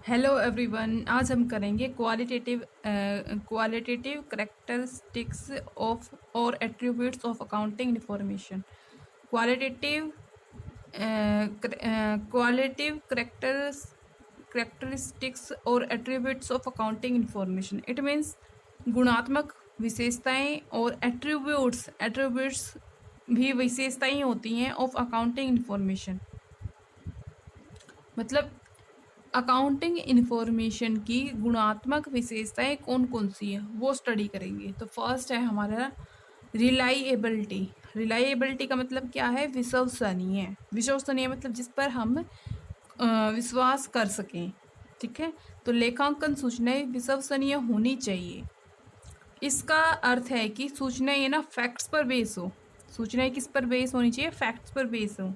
Hello everyone. आज हम करेंगे क्वालिटेटिव करेक्टरिस्टिक्स ऑफ और attributes of accounting information. Qualitative qualitative characteristics और attributes of accounting information. It means गुणात्मक विशेषताएं और एट्रीब्यूट्स भी विशेषताएं होती हैं ऑफ अकाउंटिंग इंफॉर्मेशन। मतलब अकाउंटिंग इंफॉर्मेशन की गुणात्मक विशेषताएं कौन कौन सी है वो स्टडी करेंगे। तो फर्स्ट है हमारा रिलायबिलिटी। रिलायबिलिटी का मतलब क्या है? विश्वसनीय। विश्वसनीय मतलब जिस पर हम विश्वास कर सकें। ठीक है, तो लेखांकन सूचनाएं विश्वसनीय होनी चाहिए। इसका अर्थ है कि सूचनाएं ये ना फैक्ट्स पर बेस हो। सूचनाएं किस पर बेस होनी चाहिए? फैक्ट्स पर बेस हो।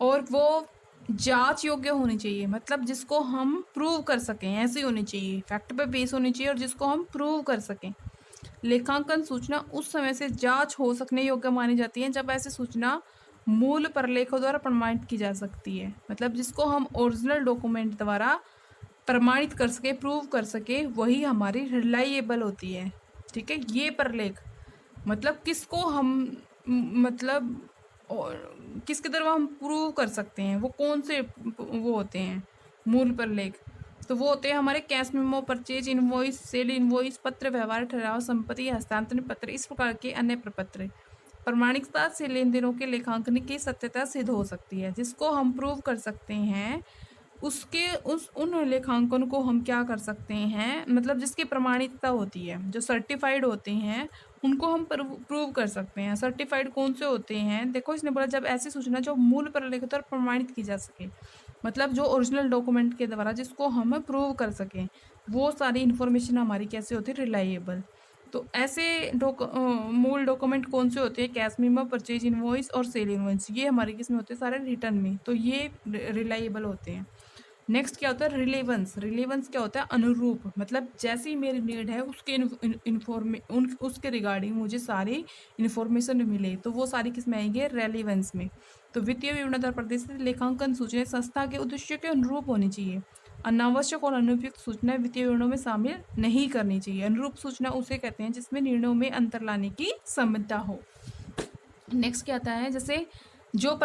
और वो जांच योग्य होनी चाहिए, मतलब जिसको हम प्रूव कर सकें, ऐसी होनी चाहिए। फैक्ट पे बेस होनी चाहिए और जिसको हम प्रूव कर सकें। लेखांकन सूचना उस समय से जांच हो सकने योग्य मानी जाती है जब ऐसी सूचना मूल प्रलेखों द्वारा प्रमाणित की जा सकती है। मतलब जिसको हम ओरिजिनल डॉक्यूमेंट द्वारा प्रमाणित कर सके, प्रूव कर सके, वही हमारी रिलायबल होती है। ठीक है, ये प्रलेख मतलब किसको हम मतलब और किसके द्वारा हम प्रूव कर सकते हैं, वो कौन से वो होते हैं मूल प्रलेख। तो वो होते हैं हमारे cash memo, purchase invoice, sale invoice, पत्र व्यवहार ठहराव, संपत्ति हस्तांतरण पत्र, इस प्रकार के अन्य प्रपत्र। प्रमाणिकता से लेन देनों के लेखांकन की सत्यता सिद्ध हो सकती है। जिसको हम प्रूव कर सकते हैं उसके उन लेखांकन को हम क्या कर सकते हैं, मतलब जिसकी प्रमाणिकता होती है, जो सर्टिफाइड होते हैं, उनको हम प्रूव कर सकते हैं। सर्टिफाइड कौन से होते हैं? देखो, इसने बोला जब ऐसी सूचना जो मूल प्रलेख द्वारा प्रमाणित की जा सके, मतलब जो ओरिजिनल डॉक्यूमेंट के द्वारा जिसको हम प्रूव कर सकें, वो सारी इन्फॉर्मेशन हमारी कैसे होती है? रिलायबल। तो ऐसे मूल डॉक्यूमेंट कौन से होते हैं? कैश मेमो, परचेज इनवॉइस और सेल इनवॉइस। ये हमारे किसमें होते हैं? सारे रिटर्न में। तो ये रिलायबल होते हैं। नेक्स्ट क्या होता है? रिलेवेंस। रिलेवेंस क्या होता है? अनुरूप। मतलब जैसी मेरी नीड है उसके उसके रिगार्डिंग मुझे सारी इन्फॉर्मेशन मिले, तो वो सारी किस में आएंगे? रेलिवेंस में। तो वित्तीय विवरण द्वारा प्रदर्शित लेखांकन सूचनाएं संस्था के उद्देश्य के अनुरूप होनी चाहिए। अनावश्यक और अनुपयुक्त सूचनाएं वित्तीय विवरणों में शामिल नहीं करनी चाहिए। अनुरूप सूचना उसे कहते हैं जिसमें निर्णयों में अंतर लाने की क्षमता हो। नेक्स्ट क्या आता है? जैसे जो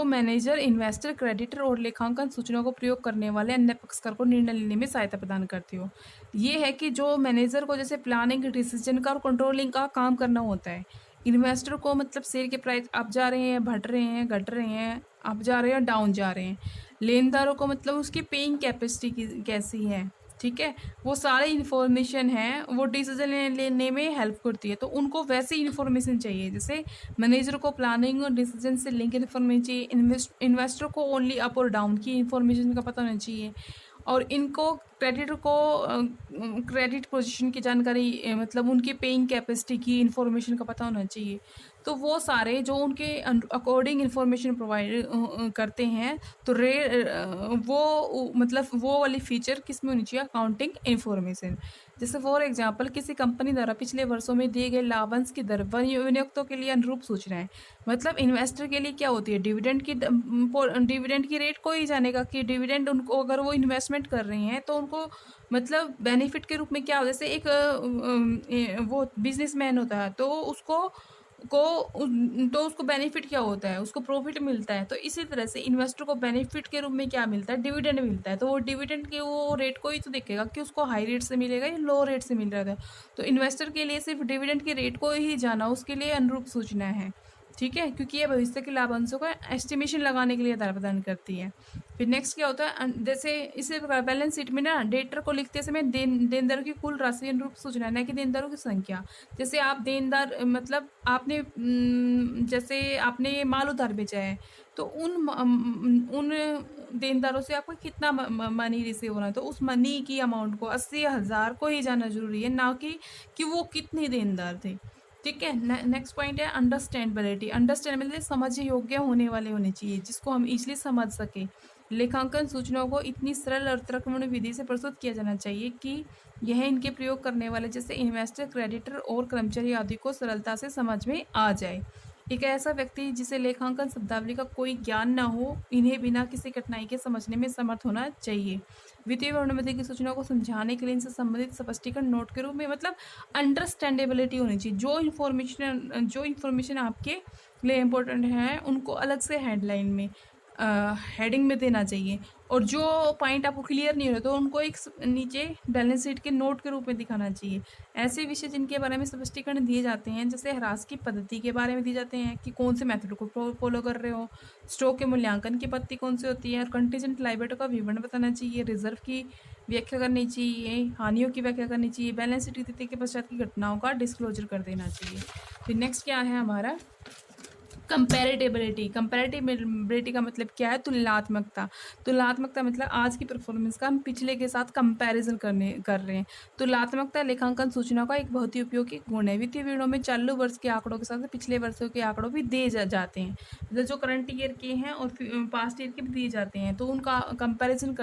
मैनेजर, इन्वेस्टर, क्रेडिटर और लेखांकन सूचना को प्रयोग करने वाले अन्य पक्षकार को निर्णय लेने में सहायता प्रदान करती हो। ये है कि जो मैनेजर को जैसे प्लानिंग, डिसीजन का और कंट्रोलिंग का काम करना होता है। इन्वेस्टर को मतलब शेयर के प्राइस अप जा रहे हैं, बढ़ रहे हैं, घट रहे हैं, अप जा रहे हैं, डाउन जा रहे हैं। लेनदारों को मतलब उसकी पेइंग कैपेसिटी कैसी है। ठीक है, वो सारी इन्फॉर्मेशन है, वो डिसीजन लेने में हेल्प करती है। तो उनको वैसी इन्फॉर्मेशन चाहिए। जैसे मैनेजर को प्लानिंग और डिसीजन से लिंक इन्फॉर्मेशन चाहिए, इन्वेस्टर को ओनली अप और डाउन की इन्फॉर्मेशन का पता होना चाहिए, और इनको क्रेडिटर को क्रेडिट पोजीशन की जानकारी, मतलब उनकी पेइंग कैपेसिटी की इन्फॉर्मेशन का पता होना चाहिए। तो वो सारे जो उनके अकॉर्डिंग इन्फॉर्मेशन प्रोवाइड करते हैं, तो वो मतलब वो वाली फीचर किस में होनी चाहिए? Accounting information. जैसे फॉर एग्जांपल किसी कंपनी द्वारा पिछले वर्षों में दिए गए लाभांश की दर विनियोक्तों के लिए अनुरूप सूचनाएं। मतलब इन्वेस्टर के लिए क्या होती है? डिविडेंड की रेट को ही जानेगा कि डिविडेंड उनको, अगर वो इन्वेस्टमेंट कर रहे हैं तो उनको मतलब बेनिफिट के रूप में क्या होता है? जैसे एक वो बिजनेसमैन होता है तो उसको बेनिफिट क्या होता है? उसको प्रॉफिट मिलता है। तो इसी तरह से इन्वेस्टर को बेनिफिट के रूप में क्या मिलता है? डिविडेंड मिलता है। तो वो डिविडेंड के वो रेट को ही तो देखेगा कि उसको हाई रेट से मिलेगा या लो रेट से मिल रहा है। तो इन्वेस्टर के लिए सिर्फ डिविडेंड के रेट को ही जाना उसके लिए अनुरूप सूचना है। ठीक है, क्योंकि ये भविष्य के लाभांशों का एस्टिमेशन लगाने के लिए आधार प्रदान करती है। फिर नेक्स्ट क्या होता है? जैसे इसी प्रकार बैलेंस शीट में ना डेटर को लिखते समय देनदारों की कुल राशि अनुरूप सूचना, न कि देनदारों की संख्या। जैसे आप देनदार, मतलब आपने जैसे आपने ये माल उधार बेचा है, तो उन देनदारों से आपको कितना मनी रिसीव होना है, तो उस मनी की अमाउंट को 80,000 को ही जाना जरूरी है, ना कि वो कितने देनदार थे। ठीक है, नेक्स्ट पॉइंट है अंडरस्टैंडेबिलिटी। अंडरस्टैंडेबिलिटी समझ योग्य होने वाले होने चाहिए, जिसको हम इजीली समझ सके। लेखांकन सूचनाओं को इतनी सरल और तर्कपूर्ण विधि से प्रस्तुत किया जाना चाहिए कि यह इनके प्रयोग करने वाले जैसे इन्वेस्टर, क्रेडिटर और कर्मचारी आदि को सरलता से समझ में आ जाए। एक ऐसा व्यक्ति जिसे लेखांकन शब्दावली का कोई ज्ञान न हो, इन्हें बिना किसी कठिनाई के समझने में समर्थ होना चाहिए। वित्तीय विवरणों की सूचनाओं को समझाने के लिए इनसे संबंधित स्पष्टीकरण नोट के रूप में, मतलब अंडरस्टैंडेबिलिटी होनी चाहिए। जो इन्फॉर्मेशन आपके लिए इम्पोर्टेंट है उनको अलग से हेडिंग में देना चाहिए, और जो पॉइंट आपको क्लियर नहीं हो रहे तो उनको एक नीचे बैलेंस शीट के नोट के रूप में दिखाना चाहिए। ऐसे विषय जिनके बारे में स्पष्टीकरण दिए जाते हैं, जैसे ह्रास की पद्धति के बारे में दिए जाते हैं कि कौन से मेथड को फॉलो कर रहे हो, स्टॉक के मूल्यांकन की पद्धति कौन सी होती है, और कंटीजेंट लायबिलिटी का विवरण बताना चाहिए, रिजर्व की व्याख्या करनी चाहिए, हानियों की व्याख्या करनी चाहिए, बैलेंस शीट की तिथि के पश्चात की घटनाओं का डिस्क्लोजर कर देना चाहिए। फिर नेक्स्ट क्या है हमारा, कंपैरेटिबिलिटी का मतलब क्या है, तुलनात्मकता मतलब आज की परफॉर्मेंस का हम पिछले के साथ कंपैरिजन कर रहे हैं। तुलनात्मकता लेखांकन सूचना का एक बहुत ही उपयोगी गुण है। वित्तीय विवरणों में चालू वर्ष के आंकड़ों के साथ पिछले वर्षों के आंकड़ों भी दिए जाते हैं, मतलब जो करंट ईयर के हैं और पास्ट ईयर के भी दिए जाते हैं, तो उनका कंपेरिजन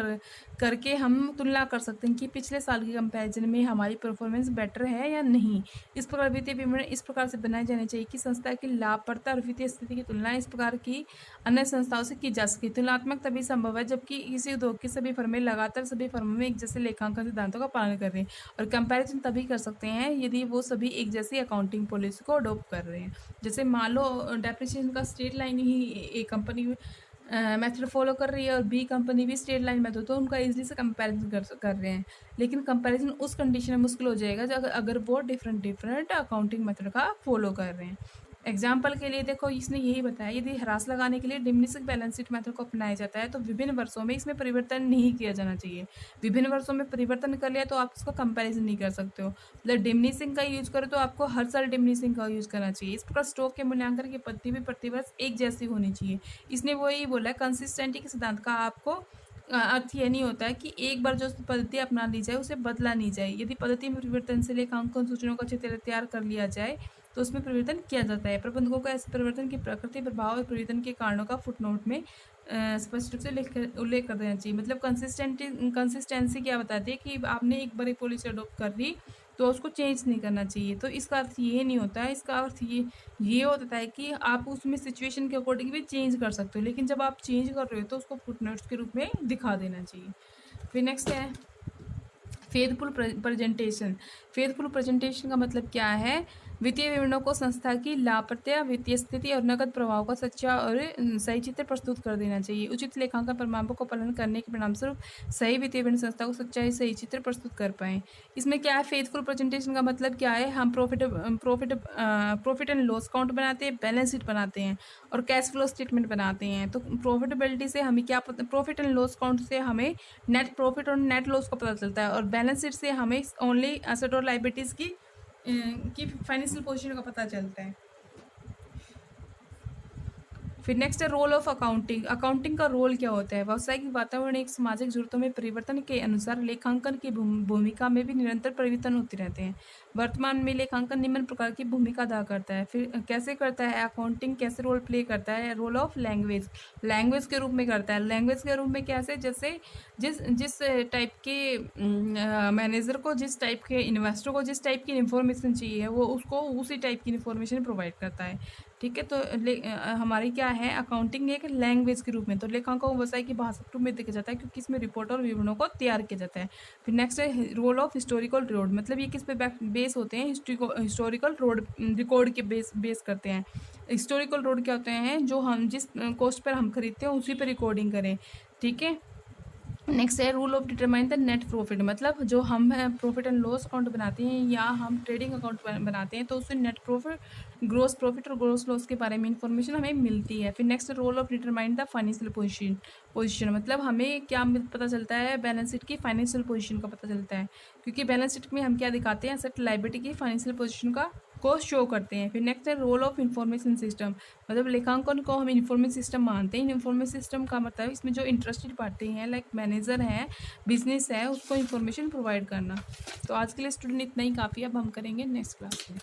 करके हम तुलना कर सकते हैं कि पिछले साल के कंपेरिजन में हमारी परफॉर्मेंस बेटर है या नहीं। इस प्रकार वित्तीय विवरण इस प्रकार से बनाए जाने चाहिए कि संस्था की लाभप्रदता और वित्तीय स्थिति की तुलना इस प्रकार की अन्य संस्थाओं से की जा सके। तुलनात्मक तभी संभव है जबकि किसी उद्योग की सभी फर्में लगातार सभी फर्मों में एक जैसे लेखांकन सिद्धांतों का पालन कर रहे हैं, और कंपैरिजन तभी कर सकते हैं यदि वो सभी एक जैसी अकाउंटिंग पॉलिसी को अडॉप्ट कर रहे हैं। जैसे मान लो डेप्रिसिएशन का स्ट्रेट लाइन ही एक कंपनी मेथड फॉलो कर रही है और बी कंपनी भी स्ट्रेट लाइन मेथड, तो उनका इजीली से कंपैरिजन कर रहे हैं। लेकिन कंपैरिजन उस कंडीशन में मुश्किल हो जाएगा जब अगर वो डिफरेंट अकाउंटिंग मेथड का फॉलो कर रहे हैं। एग्जाम्पल के लिए देखो, इसने यही बताया यदि ह्रास लगाने के लिए डिमिनिशिंग बैलेंस शीट मेथड को अपनाया जाता है तो विभिन्न वर्षों में इसमें परिवर्तन नहीं किया जाना चाहिए। विभिन्न वर्षों में परिवर्तन कर लिया तो आप इसको कंपैरिजन नहीं कर सकते हो। मतलब डिमिनिशिंग का यूज करो तो आपको हर साल डिमिनिशिंग का यूज करना चाहिए। इस प्रकार स्टॉक के मूल्यांकन की पद्धति भी प्रतिवर्ष एक जैसी होनी चाहिए। इसने वही बोला, कंसिस्टेंटी के सिद्धांत का आपको अर्थ यह नहीं होता है कि एक बार जो पद्धति अपना ली जाए उसे बदला नहीं जाए। यदि पद्धति में परिवर्तन से लेखांकन सूचनाओं का चित्र तैयार कर लिया जाए तो उसमें परिवर्तन किया जाता है। प्रबंधकों को ऐसे परिवर्तन की प्रकृति, प्रभाव और परिवर्तन के कारणों का फुटनोट में स्पष्ट रूप से उल्लेख कर देना चाहिए। मतलब कंसिस्टेंसी क्या बताती है कि आपने एक बार एक पॉलिसी अडॉप्ट कर ली तो उसको चेंज नहीं करना चाहिए। तो इसका अर्थ ये नहीं होता है, इसका अर्थ ये होता है कि आप उसमें सिचुएशन के अकॉर्डिंग भी चेंज कर सकते हो, लेकिन जब आप चेंज कर रहे हो तो उसको फुटनोट्स के रूप में दिखा देना चाहिए। फिर नेक्स्ट है फेथफुल प्रेजेंटेशन का मतलब क्या है, वित्तीय विवरणों को संस्था की लाभप्रदता, वित्तीय स्थिति और नकद प्रवाह का सच्चा और सही चित्र प्रस्तुत कर देना चाहिए। उचित लेखांकन प्रमाणों को पालन करने के परिणामस्वरूप सही वित्तीय विवरण संस्था को सही चित्र प्रस्तुत कर पाएँ। इसमें क्या है, फेथफुल प्रेजेंटेशन का मतलब क्या है, हम प्रॉफिट एंड लॉस अकाउंट बनाते हैं, बैलेंस शीट बनाते हैं और कैश फ्लो स्टेटमेंट बनाते हैं। तो प्रॉफिटेबिलिटी से हमें क्या पता, प्रॉफिट एंड लॉस अकाउंट से हमें नेट प्रॉफिट और नेट लॉस का पता चलता है, और बैलेंस शीट से हमें ओनली एसेट और लायबिलिटीज़ की फाइनेंशियल पोजीशन का पता चलता है। फिर नेक्स्ट है रोल ऑफ अकाउंटिंग का रोल क्या होता है। व्यावसायिक वातावरण एक सामाजिक जरूरतों में परिवर्तन के अनुसार लेखांकन की भूमिका में भी निरंतर परिवर्तन होते रहते हैं। वर्तमान में लेखांकन निम्न प्रकार की भूमिका अदा करता है। फिर कैसे करता है, अकाउंटिंग कैसे रोल प्ले करता है, रोल ऑफ लैंग्वेज के रूप में करता है। लैंग्वेज के रूप में कैसे, जैसे जिस टाइप के मैनेजर को, जिस टाइप के इन्वेस्टर को जिस टाइप की इन्फॉर्मेशन चाहिए वो उसको उसी टाइप की इन्फॉर्मेशन प्रोवाइड करता है। ठीक है, तो हमारी क्या है, अकाउंटिंग एक लैंग्वेज के रूप में, तो लेखांकन को व्यवसाय की भाषा के रूप में देखा जाता है क्योंकि इसमें रिपोर्ट और विवरणों को तैयार किया जाता है। फिर नेक्स्ट है रोल ऑफ हिस्टोरिकल रिकॉर्ड, मतलब ये किस पे बेस होते हैं, हिस्टोरिकल रिकॉर्ड के बेस करते हैं। हिस्टोरिकल रिकॉर्ड क्या होते हैं, जो हम जिस कॉस्ट पर हम खरीदते हैं उसी पर रिकॉर्डिंग करें। ठीक है, नेक्स्ट है rule of determine the net profit, मतलब जो हम प्रॉफिट एंड लॉस अकाउंट बनाते हैं या हम ट्रेडिंग अकाउंट बनाते हैं तो उससे नेट प्रॉफिट, ग्रोस प्रॉफिट और ग्रोस लॉस के बारे में इंफॉर्मेशन हमें मिलती है। फिर next role of determine the financial position, मतलब हमें क्या पता चलता है, बैलेंस शीट की फाइनेंशियल पोजीशन का पता चलता है, क्योंकि बैलेंस शीट में हम क्या दिखाते हैं, एसेट लायबिलिटी की फाइनेंशियल पोजीशन को शो करते हैं। फिर नेक्स्ट है रोल ऑफ इंफॉर्मेशन सिस्टम, मतलब लेखांकन को हम इंफॉर्मेशन सिस्टम मानते हैं। इंफॉर्मेशन सिस्टम का मतलब इसमें जो इंटरेस्टेड पार्टी हैं, लाइक मैनेजर है, बिजनेस है, उसको इंफॉर्मेशन प्रोवाइड करना। तो आज के लिए स्टूडेंट इतना ही काफ़ी, अब हम करेंगे नेक्स्ट क्लास में।